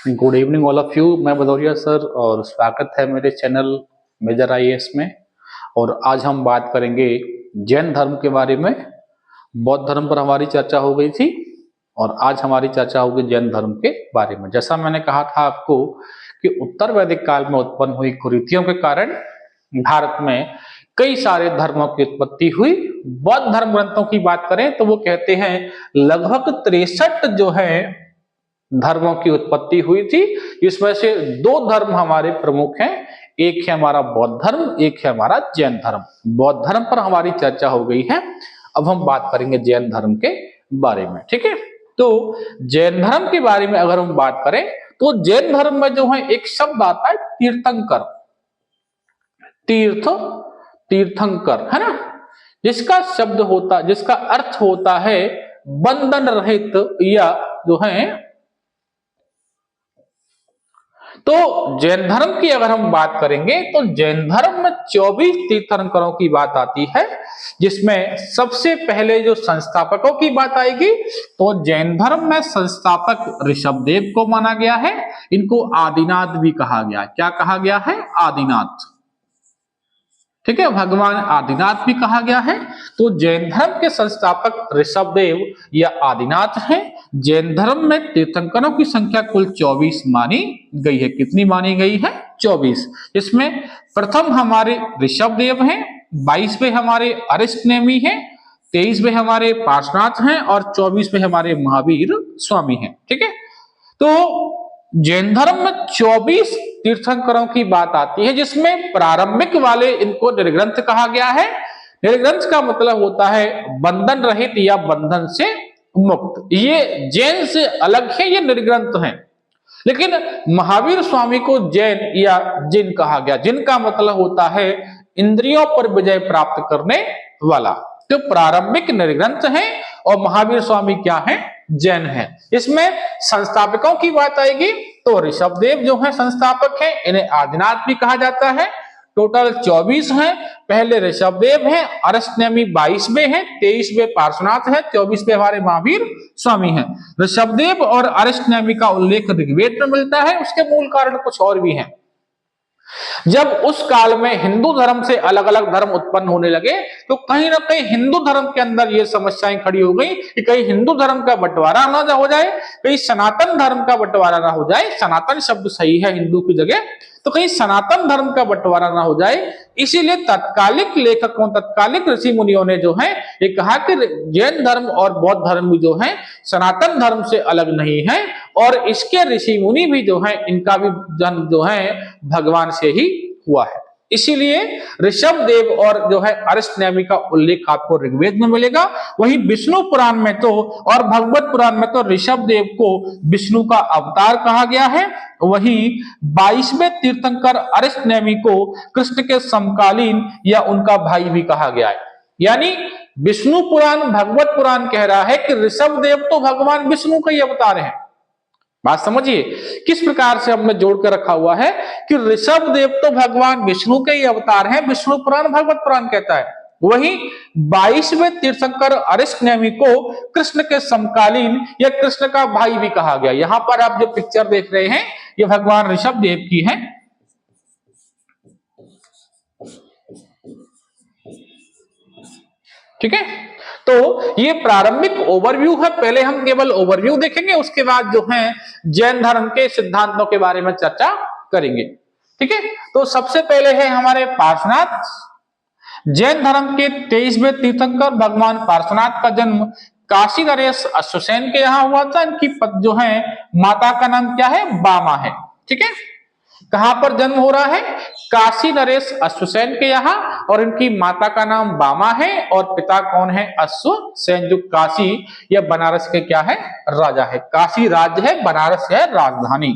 Good evening all of you. मैं Bhadauria sir और स्वागत है मेरे चैनल मेजर आईएएस में। और आज हम बात करेंगे जैन धर्म के बारे में। बौद्ध धर्म पर हमारी चर्चा हो गई थी और आज हमारी चर्चा होगी जैन धर्म के बारे में। जैसा मैंने कहा था आपको कि उत्तर वैदिक काल में उत्पन्न हुई कुरीतियों के कारण भारत में कई सारे धर्मों की उत्पत्ति हुई। बौद्ध धर्म ग्रंथों की बात करें तो वो कहते हैं लगभग 63 जो है धर्मों की उत्पत्ति हुई थी। इसमें से दो धर्म हमारे प्रमुख हैं, एक है हमारा बौद्ध धर्म, एक है हमारा जैन धर्म। बौद्ध धर्म पर हमारी चर्चा हो गई है, अब हम बात करेंगे जैन धर्म के बारे में। ठीक है, तो जैन धर्म के बारे में अगर हम बात करें तो जैन धर्म में जो है एक शब्द आता है तीर्थंकर। तीर्थंकर है ना, जिसका अर्थ होता है बंधन रहित या जो है। तो जैन धर्म की अगर हम बात करेंगे तो जैन धर्म में 24 तीर्थंकरों की बात आती है, जिसमें सबसे पहले जो संस्थापकों की बात आएगी तो जैन धर्म में संस्थापक ऋषभदेव को माना गया है। इनको आदिनाथ भी कहा गया। क्या कहा गया है? आदिनाथ। ठीक है, भगवान आदिनाथ भी कहा गया है। तो जैन धर्म के संस्थापक ऋषभदेव या आदिनाथ हैं। जैन धर्म में तीर्थंकरों की संख्या कुल 24 मानी गई है। कितनी मानी गई है? 24। इसमें प्रथम हमारे ऋषभदेव हैं, 22वें हमारे अरिष्टनेमी हैं, 23वें हमारे पार्श्वनाथ हैं और 24वें हमारे महावीर स्वामी हैं। ठीक है, तो जैन धर्म में 24 तीर्थंकरों की बात आती है, जिसमें प्रारंभिक वाले इनको निर्ग्रंथ कहा गया है। निर्ग्रंथ का मतलब होता है बंधन रहित या बंधन से मुक्त। ये जैन से अलग है, ये निर्ग्रंथ हैं। लेकिन महावीर स्वामी को जैन या जिन कहा गया, जिनका मतलब होता है इंद्रियों पर विजय प्राप्त करने वाला। तो प्रारंभिक निर्ग्रंथ है और महावीर स्वामी क्या है? जैन है। इसमें संस्थापकों की बात आएगी तो ऋषभदेव जो है संस्थापक हैं, इन्हें आदिनाथ भी कहा जाता है। टोटल 24 हैं। पहले ऋषभदेव हैं, अरिष्टनेमी 22वें हैं, 23वें पार्श्वनाथ है, 24वें हमारे महावीर स्वामी हैं। ऋषभदेव और अरिष्टनेमी का उल्लेख ऋग्वेद में मिलता है। उसके मूल कारण कुछ और भी हैं। जब उस काल में हिंदू धर्म से अलग अलग धर्म उत्पन्न होने लगे तो कहीं ना कहीं हिंदू धर्म के अंदर ये समस्याएं खड़ी हो गई कि कहीं हिंदू धर्म का बंटवारा ना हो जाए, कहीं सनातन धर्म का बंटवारा ना हो जाए। सनातन शब्द सही है हिंदू की जगह, तो कहीं सनातन धर्म का बंटवारा ना हो जाए। इसीलिए तत्कालिक लेखकों, तत्कालिक ऋषि मुनियों ने जो है ये कहा कि जैन धर्म और बौद्ध धर्म भी जो है सनातन धर्म से अलग नहीं है और इसके ऋषि मुनि भी जो है इनका भी जन्म जो है भगवान से ही हुआ है। इसीलिए ऋषभदेव और जो है अरिष्टनेमी का उल्लेख आपको ऋग्वेद में मिलेगा। वहीं विष्णु पुराण में तो और भगवत पुराण में तो ऋषभदेव को विष्णु का अवतार कहा गया है। वहीं 22वें तीर्थंकर अरिष्टनेमी को कृष्ण के समकालीन या उनका भाई भी कहा गया है। यानी विष्णु पुराण, भगवत पुराण कह रहा है कि ऋषभदेव तो भगवान विष्णु का ही अवतार है। बात समझिए किस प्रकार से हमने जोड़कर रखा हुआ है कि ऋषभदेव तो भगवान विष्णु के ही अवतार हैं, विष्णु पुराण भगवत पुराण कहता है। वहीं 22वें तीर्थंकर अरिष्टनेमी को कृष्ण के समकालीन या कृष्ण का भाई भी कहा गया। यहां पर आप जो पिक्चर देख रहे हैं ये भगवान ऋषभदेव की है। ठीक है, तो ये प्रारंभिक ओवरव्यू है। पहले हम केवल ओवरव्यू देखेंगे, उसके बाद जो है जैन धर्म के सिद्धांतों के बारे में चर्चा करेंगे। ठीक है, तो सबसे पहले है हमारे पार्श्वनाथ। जैन धर्म के 23वें तीर्थंकर भगवान पार्श्वनाथ का जन्म काशी नरेश अश्वसेन के यहाँ हुआ था। इनकी जो है माता का नाम क्या है? बामा है। ठीक है, कहां पर जन्म हो रहा है? काशी नरेश अश्वसेन के यहाँ, और इनकी माता का नाम बामा है और पिता कौन है? अश्वसेन, जो काशी या बनारस के क्या है? राजा है। काशी राज्य है, बनारस है राजधानी।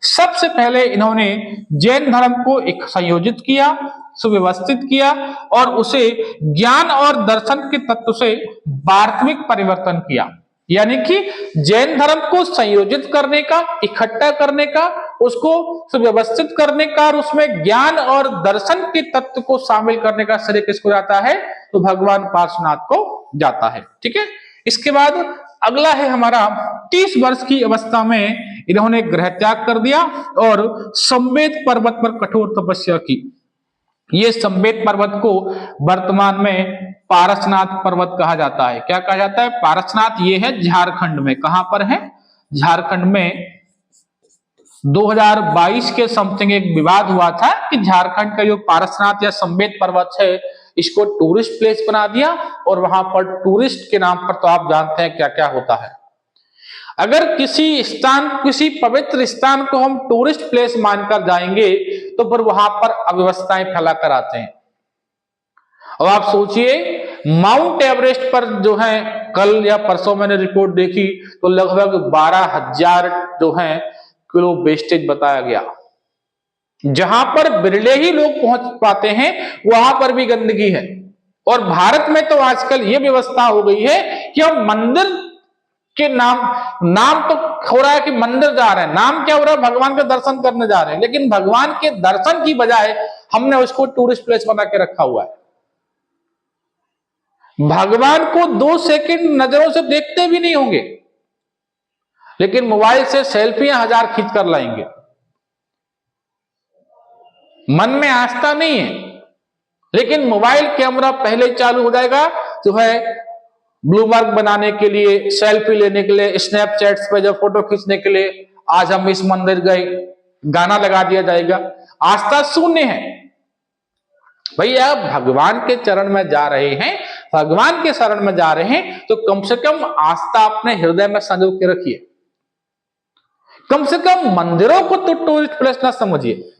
सबसे पहले इन्होंने जैन धर्म को एक संयोजित किया, सुव्यवस्थित किया और उसे ज्ञान और दर्शन के तत्व से वास्तविक परिवर्तन किया। यानी कि जैन धर्म को संयोजित करने का, इकट्ठा करने का, उसको सुव्यवस्थित करने का और उसमें ज्ञान और दर्शन के तत्व को शामिल करने का श्रेय किसको जाता है? तो भगवान पार्श्वनाथ को जाता है। ठीक है, इसके बाद अगला है हमारा 30 वर्ष की अवस्था में इन्होंने गृह त्याग कर दिया और संवेद पर्वत पर कठोर तपस्या की। ये संवेद पर्वत को वर्तमान में पारसनाथ पर्वत कहा जाता है। क्या कहा जाता है? पारसनाथ। ये है झारखंड में। कहां पर है? झारखंड में। 2022 के समथिंग एक विवाद हुआ था कि झारखंड का जो पारसनाथ या संवेद पर्वत है इसको टूरिस्ट प्लेस बना दिया, और वहां पर टूरिस्ट के नाम पर तो आप जानते हैं क्या क्या होता है। अगर किसी स्थान, किसी पवित्र स्थान को हम टूरिस्ट प्लेस मानकर जाएंगे तो फिर वहां पर अव्यवस्थाएं फैला कर आते हैं। अब आप सोचिए, माउंट एवरेस्ट पर जो है कल या परसों मैंने रिपोर्ट देखी तो लगभग 12,000 जो है किलो वेस्टेज बताया गया। जहां पर बिरले ही लोग पहुंच पाते हैं वहां पर भी गंदगी है। और भारत में तो आजकल यह व्यवस्था हो गई है कि हम मंदिर के नाम तो हो रहा है कि मंदिर जा रहे हैं, नाम क्या हो रहा है? भगवान के दर्शन करने जा रहे हैं, लेकिन भगवान के दर्शन की बजाय हमने उसको टूरिस्ट प्लेस बना के रखा हुआ है। भगवान को 2 सेकंड नजरों से देखते भी नहीं होंगे, लेकिन मोबाइल से सेल्फियां 1000 खींच कर लाएंगे। मन में आस्था नहीं है, लेकिन मोबाइल कैमरा पहले चालू हो जाएगा जो है ब्लूमर्क बनाने के लिए, सेल्फी लेने के लिए, स्नैपचैट्स पे जो फोटो खींचने के लिए, आज हम इस मंदिर गए, गाना लगा दिया जाएगा। आस्था शून्य है। भैया भगवान के चरण में जा रहे हैं, भगवान के शरण में जा रहे हैं, तो कम से कम आस्था अपने हृदय में संजो के रखिए। कम से कम मंदिरों को तो टूरिस्ट प्लेस ना समझिए।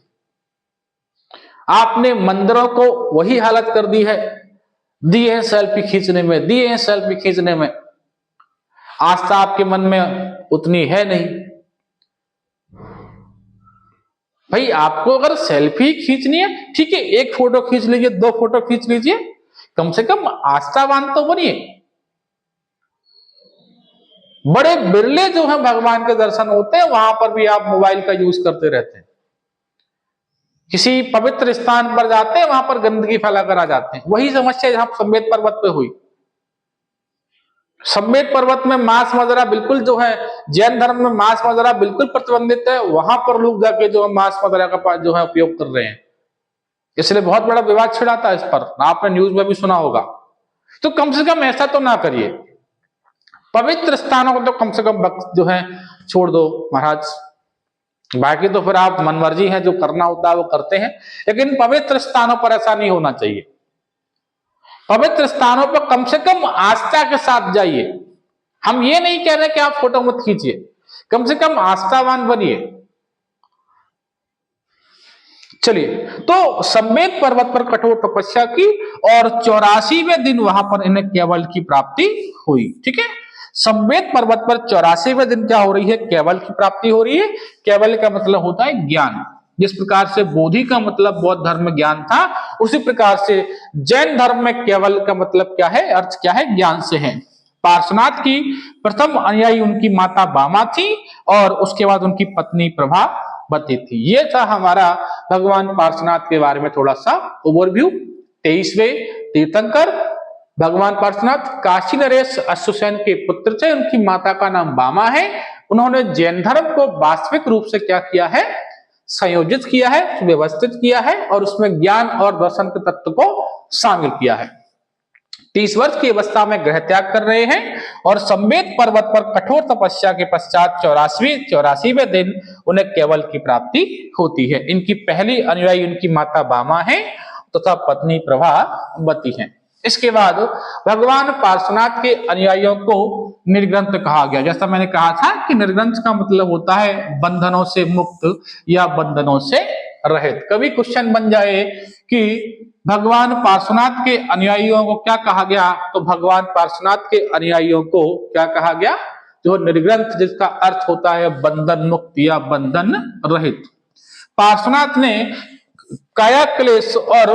आपने मंदिरों को वही हालत कर दी है, दिए हैं सेल्फी खींचने में, दिए हैं सेल्फी खींचने में। आस्था आपके मन में उतनी है नहीं। भाई आपको अगर सेल्फी खींचनी है ठीक है, 1 फोटो खींच लीजिए, 2 फोटो खींच लीजिए, कम से कम आस्थावान तो बनिए। बड़े बिरले जो है भगवान के दर्शन होते हैं, वहां पर भी आप मोबाइल का यूज करते रहते हैं। किसी पवित्र स्थान पर जाते हैं, वहां पर गंदगी फैला कर आ जाते हैं। वही समस्या जहां संवेद पर्वत पे हुई। संवेद पर्वत में मांस मदिरा बिल्कुल जो है, जैन धर्म में मांस मदिरा बिल्कुल प्रतिबंधित है, वहां पर लोग जाके जो है मांस मदिरा का जो है उपयोग कर रहे हैं। इसलिए बहुत बड़ा विवाद छिड़ा था इस पर, आपने न्यूज में भी सुना होगा। तो कम से कम ऐसा तो ना करिए। पवित्र स्थानों को तो कम से कम जो है छोड़ दो महाराज। बाकी तो फिर आप मनमर्जी है, जो करना होता है वो करते हैं, लेकिन पवित्र स्थानों पर ऐसा नहीं होना चाहिए। पवित्र स्थानों पर कम से कम आस्था के साथ जाइए। हम ये नहीं कह रहे कि आप फोटो मत खींचिए, कम से कम आस्थावान बनिए। चलिए, तो संवेद पर्वत पर कठोर तपस्या की और 84वें दिन वहां पर इन्हें केवल की प्राप्ति हुई। ठीक है, संवेद पर्वत पर 84वें दिन क्या हो रही है? केवल की प्राप्ति हो रही है। केवल का मतलब होता है ज्ञान। जिस प्रकार से बोधि का मतलब बौद्ध धर्म में ज्ञान था, उसी प्रकार से जैन धर्म में केवल का मतलब क्या है, अर्थ क्या है? ज्ञान से है। पार्श्वनाथ की प्रथम अनुयायी उनकी माता बामा थी और उसके बाद उनकी पत्नी प्रभावती थी। ये था हमारा भगवान पार्श्वनाथ के बारे में थोड़ा सा ओवरव्यू। 23वें तीर्थंकर भगवान पार्श्वनाथ काशी नरेश अश्वसेन के पुत्र थे। उनकी माता का नाम बामा है। उन्होंने जैन धर्म को वास्तविक रूप से क्या किया है? संयोजित किया है, व्यवस्थित किया है और उसमें ज्ञान और दर्शन के तत्व को शामिल किया है। 30 वर्ष की अवस्था में गृह त्याग कर रहे हैं और संवेद पर्वत पर कठोर तपस्या के पश्चात 84वें दिन उन्हें केवल की प्राप्ति होती है। इनकी पहली अनुयायी उनकी माता बामा है तथा पत्नी प्रभावती है। इसके बाद भगवान पार्श्वनाथ के अनुयायियों को निर्ग्रंथ कहा गया। जैसा मैंने कहा था कि निर्ग्रंथ का मतलब होता है बंधनों से मुक्त या बंधनों से रहित। कभी क्वेश्चन बन जाए कि भगवान पार्श्वनाथ के अनुयायियों को क्या कहा गया, तो भगवान पार्श्वनाथ के अनुयायियों को क्या कहा गया? जो निर्ग्रंथ, जिसका अर्थ होता है बंधन मुक्त या बंधन रहित। पार्श्वनाथ ने काया क्लेश और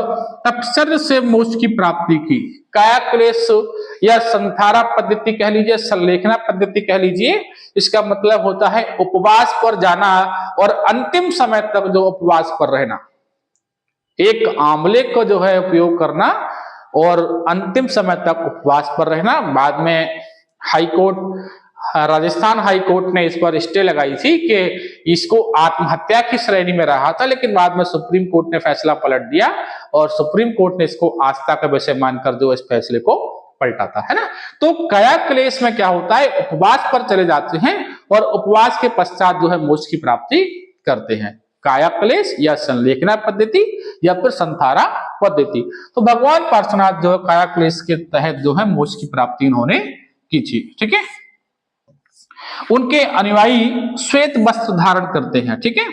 तपस्या से मोक्ष की प्राप्ति की। काया क्लेश या संथारा पद्धति कह लीजिए, संलेखना पद्धति कह लीजिए, इसका मतलब होता है उपवास पर जाना और अंतिम समय तक जो उपवास पर रहना। एक आंवले को जो है उपयोग करना और अंतिम समय तक उपवास पर रहना। बाद में high court, Rajasthan high court ने इस पर स्टे लगाई थी कि इसको आत्महत्या की श्रेणी में रहा था, लेकिन बाद में सुप्रीम कोर्ट ने फैसला पलट दिया और सुप्रीम कोर्ट ने इसको आस्था का विषय मानकर जो इस फैसले को पलटा था, है ना। तो काया क्लेश में क्या होता है, उपवास पर चले जाते हैं और उपवास के पश्चात जो है मोक्ष की प्राप्ति करते हैं। काया क्लेश या संलेखना पद्धति या फिर संथारा पद्धति। तो भगवान पार्श्वनाथ जो है काया क्लेश के तहत जो है मोक्ष की प्राप्ति इन्होंने की थी, ठीक है। उनके अनुयायी श्वेत वस्त्र धारण करते हैं, ठीक है,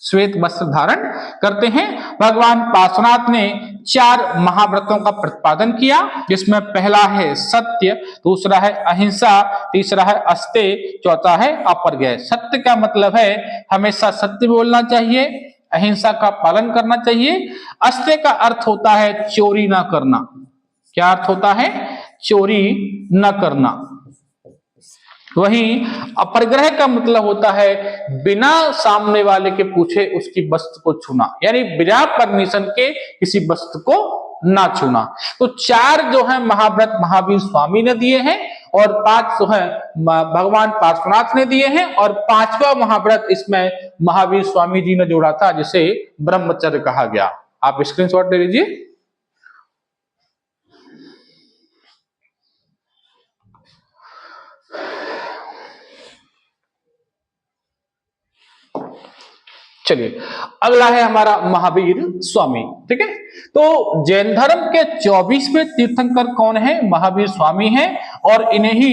श्वेत वस्त्र धारण करते हैं। भगवान पार्श्वनाथ ने 4 महाव्रतों का प्रतिपादन किया, जिसमें पहला है सत्य, दूसरा है अहिंसा, तीसरा है अस्तेय, चौथा है अपरिग्रह। सत्य का मतलब है हमेशा सत्य बोलना चाहिए, अहिंसा का पालन करना चाहिए। अस्तेय का अर्थ होता है चोरी ना करना। क्या अर्थ होता है? चोरी न करना। वहीं अपरिग्रह का मतलब होता है बिना सामने वाले के पूछे उसकी वस्तु को छूना, यानी बिना परमिशन के किसी वस्तु को ना छूना। तो 4 जो है महाव्रत महावीर स्वामी ने दिए हैं और 5 जो है भगवान पार्श्वनाथ ने दिए हैं, और 5वां महाव्रत इसमें महावीर स्वामी जी ने जोड़ा था, जिसे ब्रह्मचर्य कहा गया। आप स्क्रीनशॉट ले लीजिए। चलिए अगला है हमारा महावीर स्वामी, ठीक है। तो जैन धर्म के 24वें तीर्थंकर कौन है? महावीर स्वामी हैं, और इन्हें ही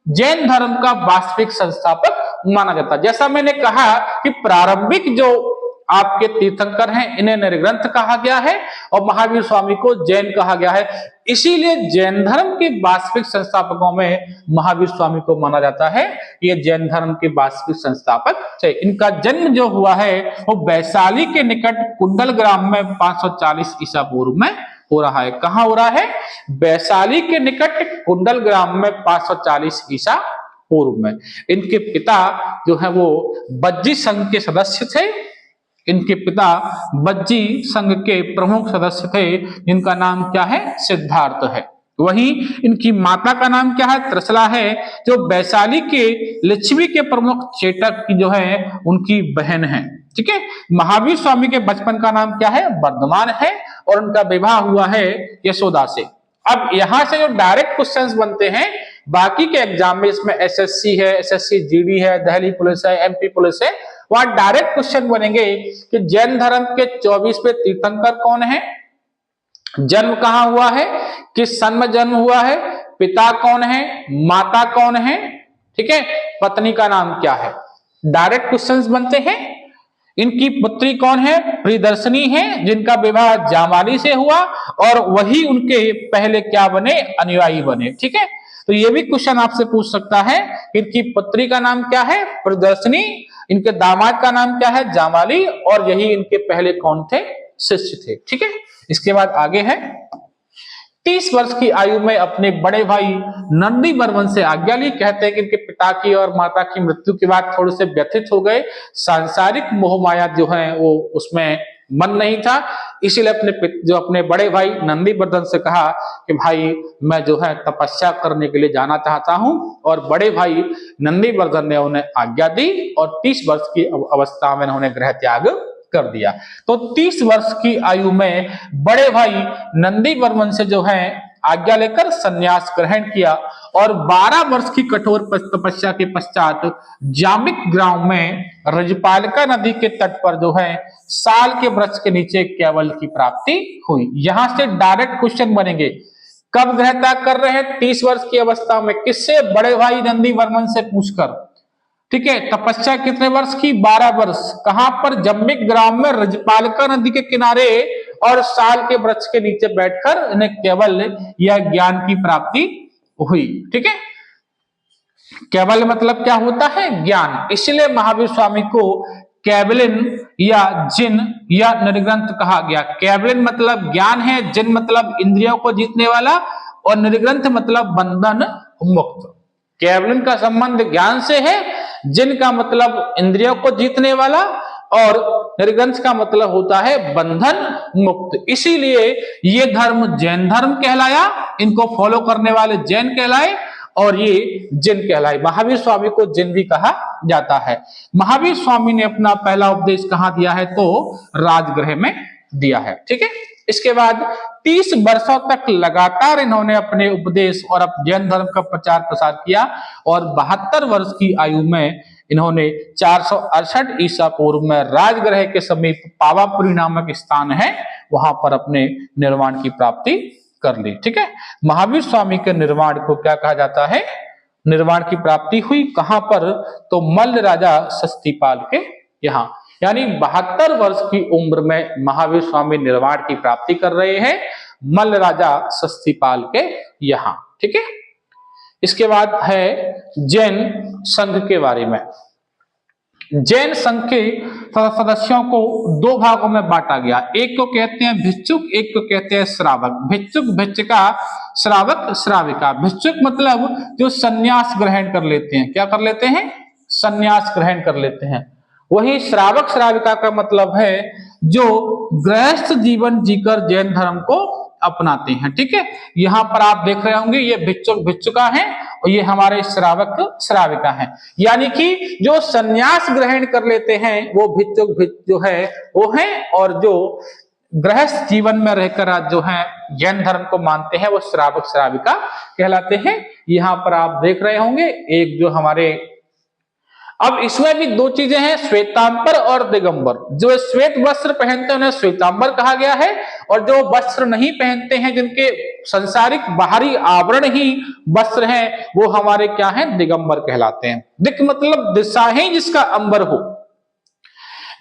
जैन धर्म का वास्तविक संस्थापक माना जाता है। जैसा मैंने कहा कि प्रारंभिक जो आपके तीर्थंकर हैं इन्हें निर्ग्रंथ कहा गया है और महावीर स्वामी को जैन कहा गया है, इसीलिए जैन धर्म के वास्तविक संस्थापकों में महावीर स्वामी को माना जाता है। ये जैन धर्म के वास्तविक संस्थापक थे। इनका जन्म जो हुआ है वो वैशाली के निकट कुंडल ग्राम में 540 ईसा पूर्व में हो रहा है। कहां हो रहा है? वैशाली के निकट कुंडल ग्राम में 540 ईसा पूर्व में। इनके पिता जो है वो बज्जी संघ के सदस्य थे। इनके पिता बज्जी संघ के प्रमुख सदस्य थे, जिनका नाम क्या है? सिद्धार्थ है। वहीं इनकी माता का नाम क्या है? त्रिशला है, जो वैशाली के लिच्छवी के प्रमुख चेटक की जो है उनकी बहन है, ठीक है। महावीर स्वामी के बचपन का नाम क्या है? वर्धमान है, और उनका विवाह हुआ है यशोदा से। अब यहां से जो डायरेक्ट क्वेश्चंस बनते हैं बाकी के एग्जाम में, इसमें एसएससी है, एसएससी जीडी है, दिल्ली पुलिस है, एमपी पुलिस है, वहां डायरेक्ट क्वेश्चन बनेंगे कि जैन धर्म के 24वें तीर्थंकर कौन है, जन्म कहां हुआ है, किस सन में जन्म हुआ है, पिता कौन है, माता कौन है, ठीक है, पत्नी का नाम क्या है। डायरेक्ट क्वेश्चंस बनते हैं। इनकी पुत्री कौन है? प्रियदर्शनी है, जिनका विवाह जामाली से हुआ और वही उनके पहले क्या बने? अनुयायी बने, ठीक है। तो ये भी क्वेश्चन आपसे पूछ सकता है, इनकी पुत्री का नाम क्या है? प्रियदर्शनी, इनके दामाद का नाम क्या है? जामाली, और यही इनके पहले कौन थे? शिष्य थे, ठीक है। इसके बाद आगे है 30 वर्ष की आयु में अपने बड़े भाई नंदी वर्मन से आज्ञा ली। कहते हैं कि इनके पिता की और माता की मृत्यु के बाद थोड़े से व्यथित हो गए, सांसारिक मोह माया जो है वो उसमें मन नहीं था, इसीलिए अपने बड़े भाई नंदी वर्धन से कहा कि भाई मैं जो है तपस्या करने के लिए जाना चाहता हूं, और बड़े भाई नंदी वर्धन ने उन्हें आज्ञा दी और 30 वर्ष की अवस्था में उन्होंने गृह त्याग कर दिया। तो 30 वर्ष की आयु में बड़े भाई नंदी वर्मन से जो है आज्ञा लेकर संन्यास ग्रहण किया, और 12 वर्ष की कठोर तपस्या के पश्चात जामिक ग्राम में रजपालिका नदी के तट पर जो है साल के वृक्ष के नीचे केवल की प्राप्ति हुई। यहां से डायरेक्ट क्वेश्चन बनेंगे, कब गृह त्याग कर रहे हैं? 30 वर्ष की अवस्था में। किससे? बड़े भाई नंदी वर्मन से पूछकर, ठीक है। तपस्या कितने वर्ष की? 12 वर्ष। कहां पर? जम्बिक ग्राम में रजपालिका नदी के किनारे और साल के वृक्ष के नीचे बैठकर इन्हें केवल या ज्ञान की प्राप्ति हुई, ठीक है। केवल मतलब क्या होता है? ज्ञान। इसलिए महावीर स्वामी को केवलिन या जिन या निर्ग्रंथ कहा गया। केवलिन मतलब ज्ञान है, जिन मतलब इंद्रियों को जीतने वाला, और निर्ग्रंथ मतलब बंधन मुक्त। केवलिन का संबंध ज्ञान से है, जिन का मतलब इंद्रियों को जीतने वाला, और निर्ग्रंथ का मतलब होता है बंधन मुक्त। इसीलिए ये धर्म जैन धर्म कहलाया, इनको फॉलो करने वाले जैन कहलाए, और ये जिन कहलाई। महावीर स्वामी को जिन भी कहा जाता है। महावीर स्वामी ने अपना पहला उपदेश कहां दिया है? तो राजगृह में दिया है। ठीक है। इसके बाद 30 वर्षों तक लगातार इन्होंने अपने उपदेश और जैन धर्म का प्रचार प्रसार किया और 72 वर्ष की आयु में इन्होंने 468 ईसा पूर्व में राजगृह के समीप पावापुरी नामक स्थान है, वहां पर अपने निर्वाण की प्राप्ति कर ली। ठीक है। महावीर स्वामी के निर्वाण को क्या कहा जाता है? निर्वाण की प्राप्ति हुई कहां पर? तो मल्ल राजा सस्तीपाल के यहाँ, यानी 72 वर्ष की उम्र में महावीर स्वामी निर्वाण की प्राप्ति कर रहे हैं मल्ल राजा सस्तीपाल के यहाँ। ठीक है। इसके बाद है जैन संघ के बारे में। जैन संघ के सदस्यों को दो भागों में बांटा गया। एक को कहते हैं भिक्षुक, एक को कहते हैं श्रावक। भिक्षुक, भिक्षुका, श्रावक, श्राविका। भिक्षुक मतलब जो संन्यास ग्रहण कर लेते हैं। क्या कर लेते हैं? संन्यास ग्रहण कर लेते हैं। वही श्रावक श्राविका का मतलब है जो गृहस्थ जीवन जीकर जैन धर्म को अपनाते हैं। ठीक है। यहां पर आप देख रहे होंगे ये भिक्षुक भिक्षुका है और ये हमारे श्रावक श्राविका है। यानी कि जो संन्यास ग्रहण कर लेते हैं वो भिक्षुक जो है वो है, और जो गृहस्थ जीवन में रहकर जो है जैन धर्म को मानते हैं वो श्रावक श्राविका कहलाते हैं। यहां पर आप देख रहे होंगे एक जो हमारे, अब इसमें भी दो चीजें हैं, श्वेतांबर और दिगंबर। जो श्वेत वस्त्र पहनते हैं उन्हें श्वेतांबर कहा गया है, और जो वस्त्र नहीं पहनते हैं, जिनके संसारिक बाहरी आवरण ही वस्त्र हैं, वो हमारे क्या हैं? दिगंबर कहलाते हैं। दिक मतलब दिशाएं जिसका अंबर हो,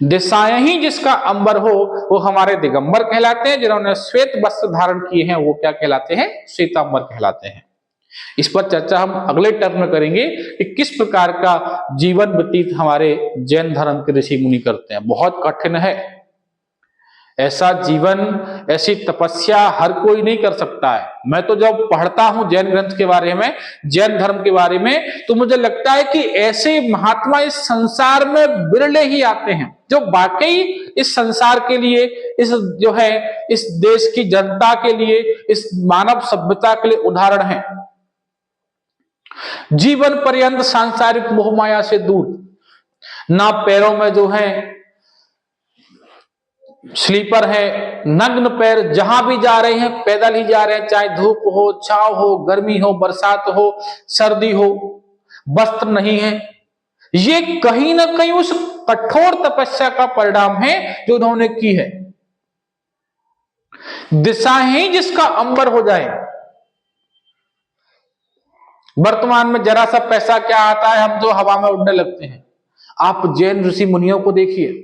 दिशाएं ही जिसका अंबर हो वो हमारे दिगंबर कहलाते हैं। जिन्होंने श्वेत वस्त्र धारण किए हैं वो क्या कहलाते हैं? श्वेतांबर कहलाते हैं। इस पर चर्चा हम अगले टर्म में करेंगे कि किस प्रकार का जीवन व्यतीत हमारे जैन धर्म के ऋषि मुनि करते हैं। बहुत कठिन है ऐसा जीवन, ऐसी तपस्या हर कोई नहीं कर सकता है। मैं तो जब पढ़ता हूं जैन ग्रंथ के बारे में, जैन धर्म के बारे में, तो मुझे लगता है कि ऐसे महात्मा इस संसार में बिरले ही आते हैं जो वाकई इस संसार के लिए, इस जो है इस देश की जनता के लिए, इस मानव सभ्यता के लिए उदाहरण है। जीवन पर्यंत सांसारिक मोहमाया से दूर, ना पैरों में जो है स्लीपर है, नग्न पैर, जहां भी जा रहे हैं पैदल ही जा रहे हैं, चाहे धूप हो, छांव हो, गर्मी हो, बरसात हो, सर्दी हो, वस्त्र नहीं है। ये कहीं ना कहीं उस कठोर तपस्या का परिणाम है जो उन्होंने की है। दिशा ही जिसका अंबर हो जाए। वर्तमान में जरा सा पैसा क्या आता है, हम तो हवा में उड़ने लगते हैं। आप जैन ऋषि मुनियों को देखिए,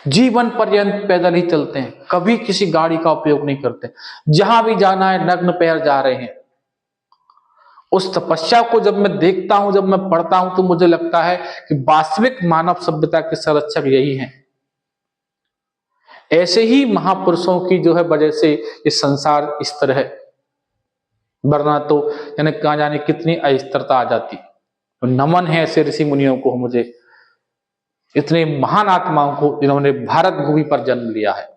जीवन पर्यंत पैदल ही चलते हैं, कभी किसी गाड़ी का उपयोग नहीं करते, जहां भी जाना है नग्न पैर जा रहे हैं। उस तपस्या को जब मैं देखता हूं, जब मैं पढ़ता हूं, तो मुझे लगता है कि वास्तविक मानव सभ्यता के संरक्षक यही हैं। ऐसे ही महापुरुषों की जो है वजह से ये संसार इस तरह है, वरना तो यानी कहां जाने कितनी अस्थिरता आ जाती। तो नमन है ऐसे ऋषि मुनियों को, मुझे इतने महान आत्माओं को जिन्होंने भारत भूमि पर जन्म लिया है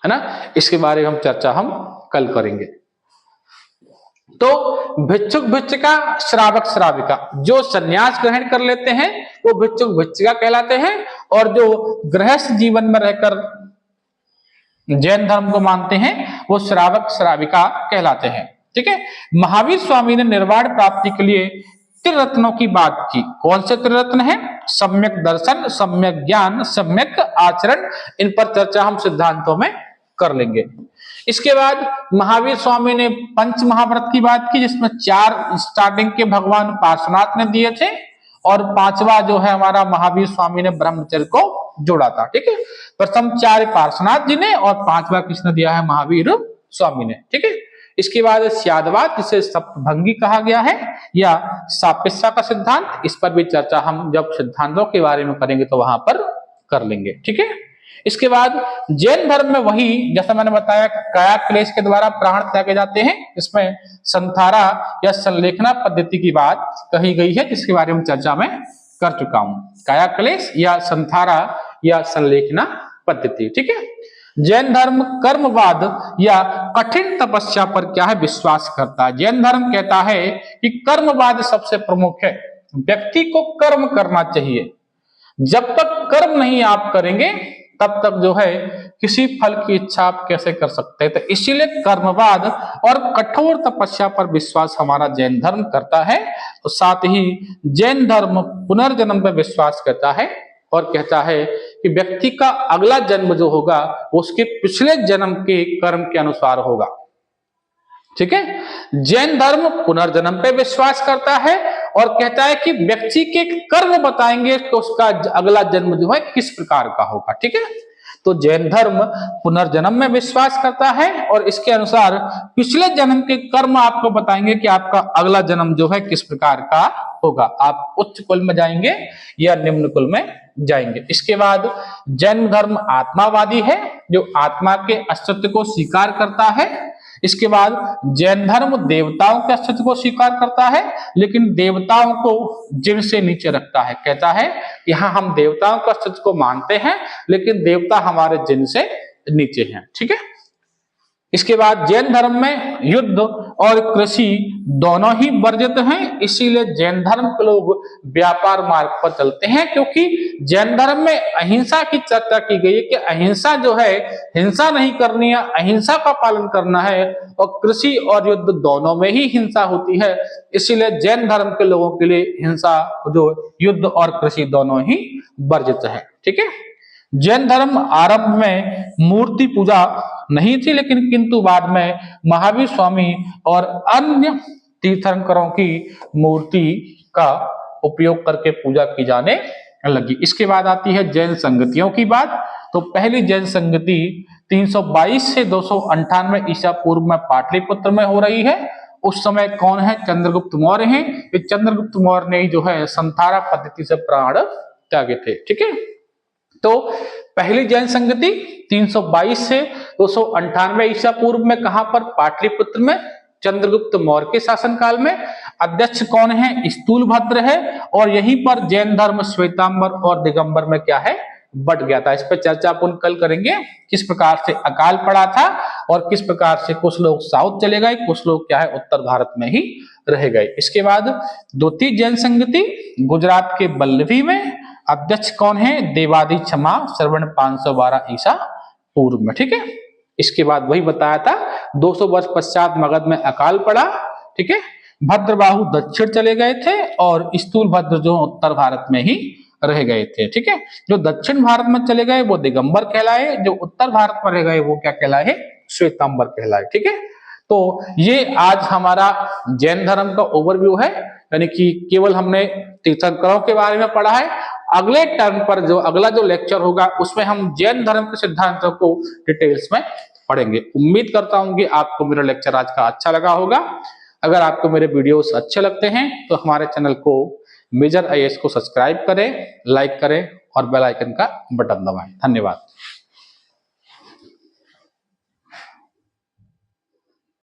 ना। इसके बारे में हम चर्चा हम कल करेंगे। तो भिक्षुक भिक्षुका, श्रावक श्राविका, जो संन्यास ग्रहण कर लेते हैं वो भिक्षुक भिक्षुका कहलाते हैं, और जो गृहस्थ जीवन में रहकर जैन धर्म को मानते हैं वो श्रावक श्राविका कहलाते हैं। ठीक है। महावीर स्वामी ने निर्वाण प्राप्ति के लिए त्रिरत्नों की बात की। कौन से त्रिरत्न है? सम्यक दर्शन, सम्यक ज्ञान, सम्यक आचरण। इन पर चर्चा हम सिद्धांतों में कर लेंगे। इसके बाद महावीर स्वामी ने पंच महाव्रत की बात की, जिसमें 4 स्टार्टिंग के भगवान पार्श्वनाथ ने दिए थे, और 5वां जो है हमारा महावीर स्वामी ने ब्रह्मचर्य को जोड़ा था। ठीक है। प्रथम 4 पार्श्वनाथ जी ने और 5वां किसने दिया है? महावीर स्वामी ने। ठीक है। इसके बाद स्यादवाद, जिसे सप्तभंगी कहा गया है, या सापेक्षा का सिद्धांत, इस पर भी चर्चा हम जब सिद्धांतों के बारे में करेंगे तो वहां पर कर लेंगे। ठीक है। इसके बाद जैन धर्म में वही जैसा मैंने बताया काया क्लेश के द्वारा प्राण त्यागे जाते हैं। इसमें संथारा या संलेखना पद्धति की बात कही गई है, जिसके बारे में चर्चा में कर चुका हूं। काया क्लेश या संथारा या संलेखना पद्धति। ठीक है। जैन धर्म कर्मवाद या कठिन तपस्या पर क्या है, विश्वास करता है। जैन धर्म कहता है कि कर्मवाद सबसे प्रमुख है, व्यक्ति को कर्म करना चाहिए। जब तक कर्म नहीं आप करेंगे तब तक जो है किसी फल की इच्छा आप कैसे कर सकते हैं। तो इसीलिए कर्मवाद और कठोर तपस्या पर विश्वास हमारा जैन धर्म करता है। तो साथ ही जैन धर्म पुनर्जन्म पर विश्वास करता है और कहता है कि व्यक्ति का अगला जन्म जो होगा वो उसके पिछले जन्म के कर्म के अनुसार होगा। ठीक है। जैन धर्म पुनर्जन्म पे विश्वास करता है और कहता है कि व्यक्ति के कर्म बताएंगे कि उसका अगला जन्म जो है किस प्रकार का होगा। ठीक है। तो जैन धर्म पुनर्जन्म में विश्वास करता है और इसके अनुसार पिछले जन्म के कर्म आपको बताएंगे कि आपका अगला जन्म जो है किस प्रकार का होगा, आप उच्च कुल में जाएंगे या निम्न कुल में जाएंगे। इसके बाद जैन धर्म आत्मावादी है, जो आत्मा के अस्तित्व को स्वीकार करता है। इसके बाद जैन धर्म देवताओं के अस्तित्व को स्वीकार करता है, लेकिन देवताओं को जिन से नीचे रखता है। कहता है कि हाँ, हम देवताओं के अस्तित्व को मानते हैं लेकिन देवता हमारे जिन से नीचे हैं। ठीक है। इसके बाद जैन धर्म में युद्ध और कृषि दोनों ही वर्जित हैं, इसीलिए जैन धर्म के लोग व्यापार मार्ग पर चलते हैं, क्योंकि जैन धर्म में अहिंसा की चर्चा की गई है कि अहिंसा जो है, हिंसा नहीं करनी है, अहिंसा का पालन करना है, और कृषि और युद्ध दोनों में ही हिंसा होती है। इसीलिए जैन धर्म के लोगों के लिए हिंसा, जो युद्ध और कृषि दोनों ही वर्जित है। ठीक है। जैन धर्म आरंभ में मूर्ति पूजा नहीं थी, लेकिन किंतु बाद में महावीर स्वामी और अन्य तीर्थंकरों की मूर्ति का उपयोग करके पूजा की जाने लगी। इसके बाद आती है जैन संगतियों की बात। तो पहली जैन संगति 322 से 298 ईसा पूर्व में पाटलिपुत्र में हो रही है। उस समय कौन है? चंद्रगुप्त मौर्य हैं। चंद्रगुप्त मौर्य ने जो है संथारा पद्धति से प्राण त्यागे थे। ठीक है। तो पहली जैन संगति 322 से 298 ईसा पूर्व में कहां पर? पाटलिपुत्र में, चंद्रगुप्त मौर्य के शासनकाल में। अध्यक्ष कौन है? स्थूलभद्र है। और यहीं पर जैन धर्म श्वेतांबर और दिगंबर में क्या है? बढ़ गया था। इस पर चर्चा अपन कल करेंगे, किस प्रकार से अकाल पड़ा था और किस प्रकार से कुछ लोग साउथ चले गए, कुछ लोग क्या है उत्तर भारत में ही रह गए। इसके बाद द्वितीय जैन संगति गुजरात के बल्लभी में। अध्यक्ष कौन है? देवादि क्षमा श्रवण 512 ईसा पूर्व में। ठीक है। इसके बाद वही बताया था 200 वर्ष पश्चात मगध में अकाल पड़ा। ठीक है। भद्रबाहु दक्षिण चले गए थे और स्थूलभद्र जो उत्तर भारत में ही रह गए थे। ठीक है। जो दक्षिण भारत में चले गए वो दिगंबर कहलाए, जो उत्तर भारत में रह गए वो क्या कहलाए? श्वेतांबर कहलाए। ठीक है। तो ये आज हमारा जैन धर्म का ओवरव्यू है, यानी कि केवल हमने तीर्थंकरों के बारे में पढ़ा है। अगले टर्म पर जो अगला जो लेक्चर होगा उसमें हम जैन धर्म के सिद्धांतों को डिटेल्स में पढ़ेंगे। उम्मीद करता हूं कि आपको मेरा लेक्चर आज का अच्छा लगा होगा। अगर आपको मेरे वीडियोस अच्छे लगते हैं तो हमारे चैनल को मेजर आईएएस को सब्सक्राइब करें, लाइक करें और बेल आइकन का बटन दबाएं। धन्यवाद।